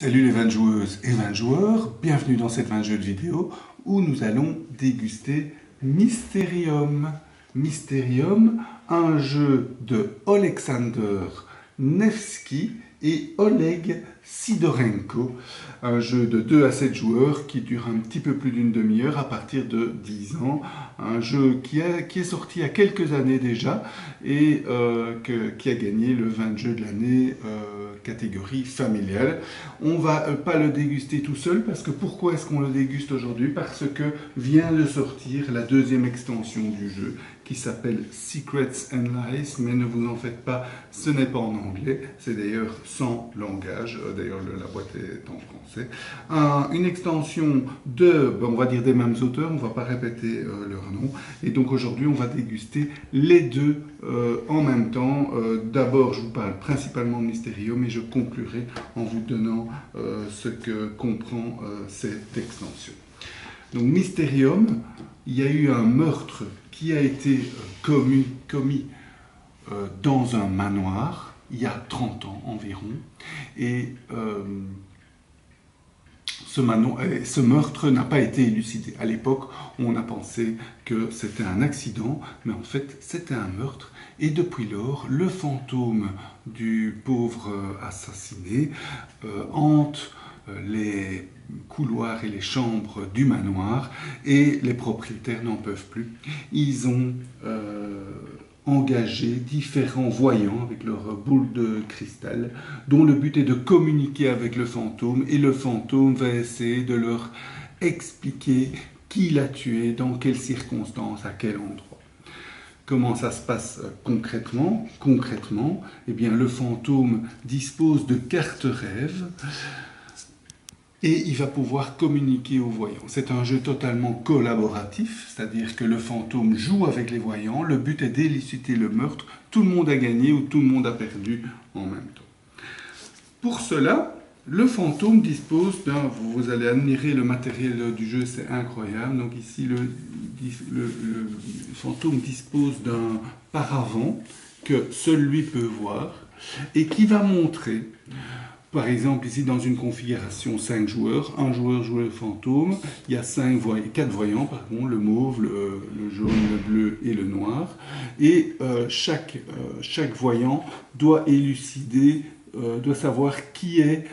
Salut les 20 joueuses et 20 joueurs, bienvenue dans cette 20 jeux de vidéo où nous allons déguster Mysterium. Mysterium, un jeu de Alexander Nevsky et Oleg Sidorenko, un jeu de 2 à 7 joueurs qui dure un petit peu plus d'une demi-heure à partir de 10 ans, un jeu qui est sorti il y a quelques années déjà et qui a gagné le 20 jeux de l'année catégorie familiale. On va pas le déguster tout seul parce que pourquoi est-ce qu'on le déguste aujourd'hui? Parce que vient de sortir la deuxième extension du jeu qui s'appelle Secrets and Lies, mais ne vous en faites pas, ce n'est pas en anglais, c'est d'ailleurs sans langage, d'ailleurs la boîte est en français. Une extension de, on va dire des mêmes auteurs, on ne va pas répéter leur nom, et donc aujourd'hui on va déguster les deux en même temps. D'abord je vous parle principalement de Mysterium, mais je conclurai en vous donnant ce que comprend cette extension. Donc Mysterium, il y a eu un meurtre qui a été commis dans un manoir il y a 30 ans environ. Et ce meurtre n'a pas été élucidé. À l'époque, on a pensé que c'était un accident, mais en fait, c'était un meurtre. Et depuis lors, le fantôme du pauvre assassiné hante les couloirs et les chambres du manoir et les propriétaires n'en peuvent plus. Ils ont engagé différents voyants avec leur boule de cristal dont le but est de communiquer avec le fantôme et le fantôme va essayer de leur expliquer qui l'a tué, dans quelles circonstances, à quel endroit. Comment ça se passe concrètement? Concrètement, eh bien, le fantôme dispose de cartes rêves et il va pouvoir communiquer aux voyants. C'est un jeu totalement collaboratif, c'est-à-dire que le fantôme joue avec les voyants, le but est d'élucider le meurtre, tout le monde a gagné ou tout le monde a perdu en même temps. Pour cela, le fantôme dispose d'un, vous allez admirer le matériel du jeu, c'est incroyable, donc ici le fantôme dispose d'un paravent que seul lui peut voir et qui va montrer. Par exemple, ici, dans une configuration 5 joueurs, un joueur joue le fantôme, il y a 4 voyants, pardon, le mauve, le jaune, le bleu et le noir, et chaque voyant doit élucider, doit savoir qui est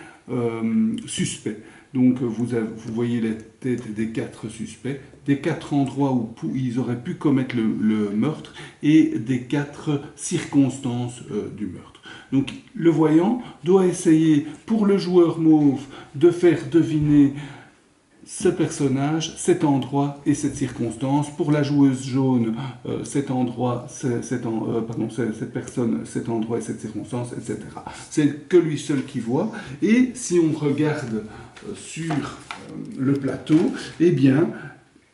suspect. Donc, vous voyez les têtes des 4 suspects, des 4 endroits où ils auraient pu commettre le meurtre et des 4 circonstances du meurtre. Donc, le voyant doit essayer, pour le joueur mauve, de faire deviner ce personnage, cet endroit et cette circonstance. Pour la joueuse jaune, cet endroit, cette personne, cet endroit et cette circonstance, etc. C'est que lui seul qui voit. Et si on regarde sur le plateau, eh bien,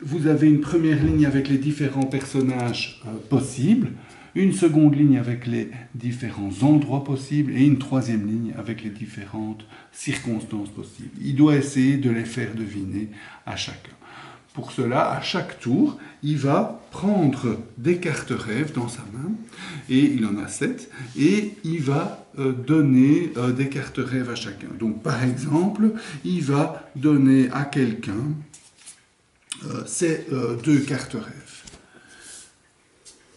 vous avez une première ligne avec les différents personnages possibles, une seconde ligne avec les différents endroits possibles et une troisième ligne avec les différentes circonstances possibles. Il doit essayer de les faire deviner à chacun. Pour cela, à chaque tour, il va prendre des cartes rêves dans sa main, et il en a 7, et il va donner des cartes rêves à chacun. Donc par exemple, il va donner à quelqu'un ces 2 cartes rêves.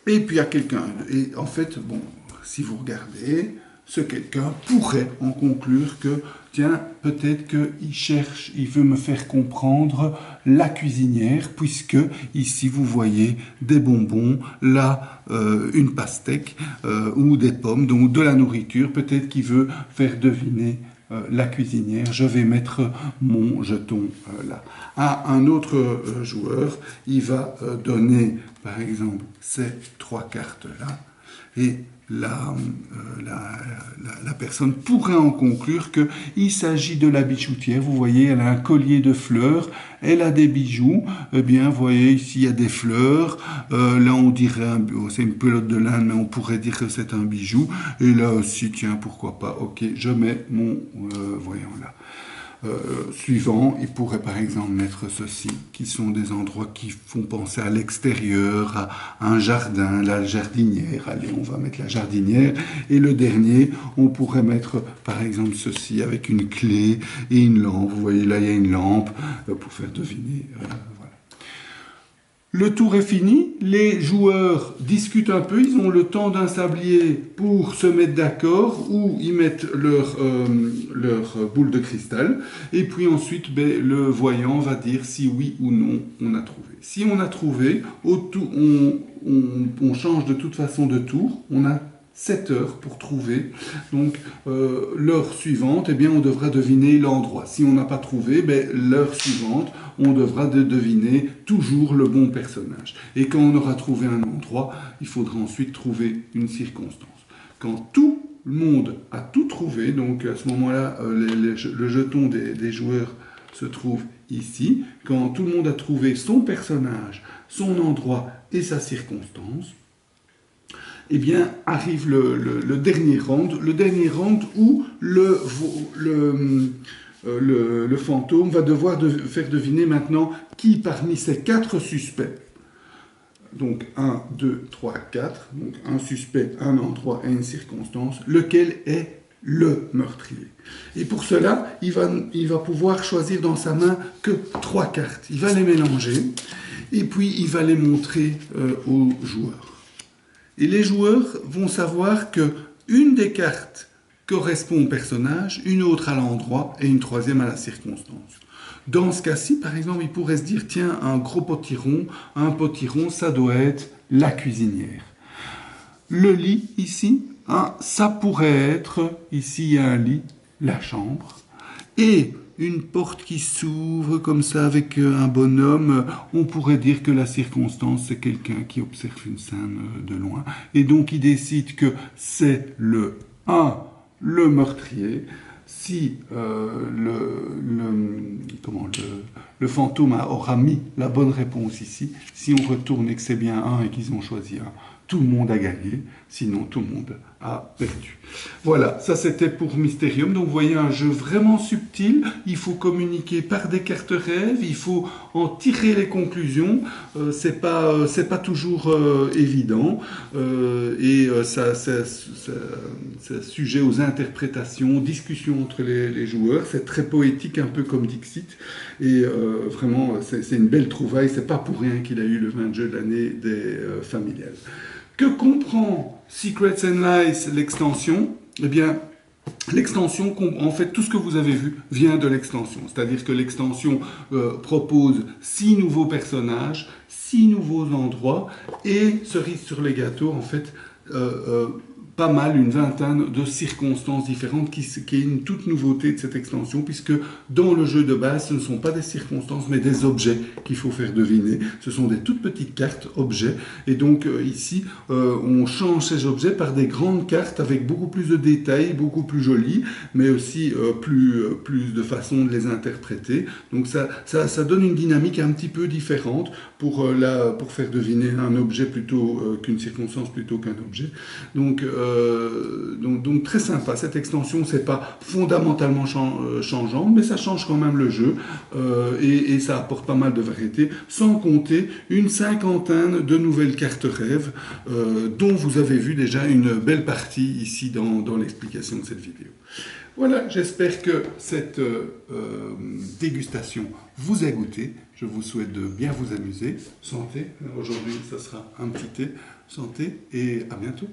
Et puis il y a quelqu'un, et en fait, bon, si vous regardez, ce quelqu'un pourrait en conclure que, tiens, peut-être qu'il cherche, il veut me faire comprendre la cuisinière, puisque ici vous voyez des bonbons, là une pastèque ou des pommes, donc de la nourriture, peut-être qu'il veut faire deviner la cuisinière, je vais mettre mon jeton là. À un autre joueur, il va donner par exemple ces 3 cartes-là, et la personne pourrait en conclure qu'il s'agit de la bijoutière. Vous voyez, elle a un collier de fleurs, elle a des bijoux, eh bien, vous voyez, ici il y a des fleurs, là on dirait, c'est une pelote de laine, mais on pourrait dire que c'est un bijou, et là aussi, tiens, pourquoi pas, ok, je mets mon voyant là. suivant, il pourrait par exemple mettre ceci, qui sont des endroits qui font penser à l'extérieur, à un jardin, la jardinière. Allez, on va mettre la jardinière. Et le dernier, on pourrait mettre par exemple ceci avec une clé et une lampe. Vous voyez là, il y a une lampe pour faire deviner. Voilà. Le tour est fini, les joueurs discutent un peu, ils ont le temps d'un sablier pour se mettre d'accord ou ils mettent leur boule de cristal et puis ensuite le voyant va dire si oui ou non on a trouvé. Si on a trouvé, on change de toute façon de tour, on a 7 heures pour trouver. Donc, l'heure suivante, eh bien, on devra deviner l'endroit. Si on n'a pas trouvé, l'heure suivante, on devra deviner toujours le bon personnage. Et quand on aura trouvé un endroit, il faudra ensuite trouver une circonstance. Quand tout le monde a tout trouvé, donc à ce moment-là, le jeton des joueurs se trouve ici. Quand tout le monde a trouvé son personnage, son endroit et sa circonstance, eh bien, arrive le dernier round où le fantôme va devoir faire deviner maintenant qui parmi ces 4 suspects, donc 1, 2, 3, 4, donc un suspect, un endroit et une circonstance, lequel est le meurtrier. Et pour cela, il va pouvoir choisir dans sa main que 3 cartes. Il va les mélanger et puis il va les montrer aux joueurs. Et les joueurs vont savoir que une des cartes correspond au personnage, une autre à l'endroit et une troisième à la circonstance. Dans ce cas-ci, par exemple, ils pourraient se dire, tiens, un potiron, ça doit être la cuisinière. Le lit, ici, ça pourrait être, ici il y a un lit, la chambre. Et une porte qui s'ouvre comme ça avec un bonhomme, on pourrait dire que la circonstance, c'est quelqu'un qui observe une scène de loin. Et donc, il décide que c'est le meurtrier. Si le fantôme aura mis la bonne réponse ici, si on retourne et que c'est bien un et qu'ils ont choisi un, tout le monde a gagné, sinon tout le monde a perdu. Voilà, ça c'était pour Mysterium. Donc vous voyez un jeu vraiment subtil, il faut communiquer par des cartes rêves, il faut en tirer les conclusions, c'est pas toujours évident, c'est sujet aux interprétations, discussions entre les joueurs, c'est très poétique, un peu comme Dixit, et vraiment c'est une belle trouvaille, c'est pas pour rien qu'il a eu le 20 jeu de l'année des familiales. Que comprend Secrets and Lies, l'extension? Eh bien, l'extension, en fait, tout ce que vous avez vu vient de l'extension. C'est-à-dire que l'extension propose 6 nouveaux personnages, 6 nouveaux endroits, et cerise sur les gâteaux, en fait, pas mal, une vingtaine de circonstances différentes qui est une toute nouveauté de cette extension, puisque dans le jeu de base, ce ne sont pas des circonstances, mais des objets qu'il faut faire deviner. Ce sont des toutes petites cartes objets, et donc ici, on change ces objets par des grandes cartes avec beaucoup plus de détails, beaucoup plus jolies, mais aussi plus de façon de les interpréter. Donc ça donne une dynamique un petit peu différente pour faire deviner un objet plutôt qu'une circonstance plutôt qu'un objet. Donc très sympa, cette extension, c'est pas fondamentalement changeant, mais ça change quand même le jeu et ça apporte pas mal de variété, sans compter une cinquantaine de nouvelles cartes rêves dont vous avez vu déjà une belle partie ici dans l'explication de cette vidéo. Voilà, j'espère que cette dégustation vous a goûté. Je vous souhaite de bien vous amuser. Santé, aujourd'hui ça sera un petit thé. Santé et à bientôt.